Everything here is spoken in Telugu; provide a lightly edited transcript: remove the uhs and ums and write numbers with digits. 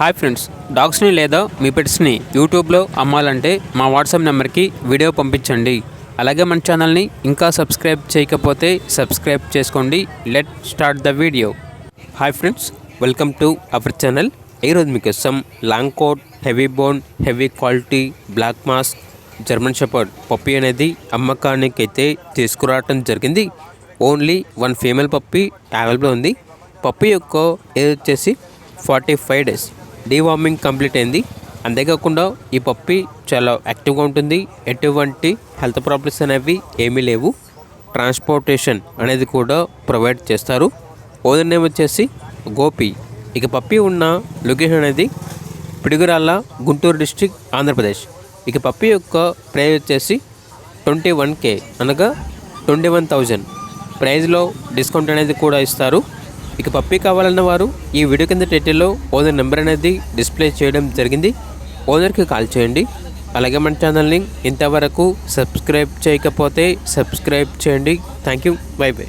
హాయ్ ఫ్రెండ్స్, డాగ్స్ని లేదా మీ పెట్స్ని యూట్యూబ్లో అమ్మాలంటే మా వాట్సాప్ నెంబర్కి వీడియో పంపించండి. అలాగే మన ఛానల్ని ఇంకా సబ్స్క్రైబ్ చేయకపోతే సబ్స్క్రైబ్ చేసుకోండి. Let start the video. Hi friends, welcome to our channel. ఈరోజు మీకోసం long coat, heavy bone, heavy quality black mask German shepherd puppy అనేది అమ్మకానికి అయితే తీసుకురావటం జరిగింది. Only one female puppy available ఉంది. పప్పీ యొక్క ఏజ్ వచ్చేసి 45 డేస్. డీవార్మింగ్ కంప్లీట్ అయింది. అంతేకాకుండా ఈ పప్పీ చాలా యాక్టివ్గా ఉంటుంది. ఎటువంటి హెల్త్ ప్రాబ్లమ్స్ అనేవి ఏమీ లేవు. ట్రాన్స్పోర్టేషన్ అనేది కూడా ప్రొవైడ్ చేస్తారు. ఓనర్ నేమ్ వచ్చేసి గోపి. ఇక పప్పీ ఉన్న లొకేషన్ అనేది పిడుగురాళ్ళ, గుంటూరు డిస్ట్రిక్ట్, ఆంధ్రప్రదేశ్. ఇక పప్పీ యొక్క ప్రైస్ వచ్చేసి 21K, అనగా 21,000. ప్రైజ్లో డిస్కౌంట్ అనేది కూడా ఇస్తారు. ఇక పప్పీ కావాలన్న వారు ఈ వీడియో కింద టైటిల్లో ఓనర్ నెంబర్ అనేది డిస్ప్లే చేయడం జరిగింది. ఓనర్కి కాల్ చేయండి. అలాగే మన ఛానల్ని ఇంతవరకు సబ్స్క్రైబ్ చేయకపోతే సబ్స్క్రైబ్ చేయండి. Thank you. By by.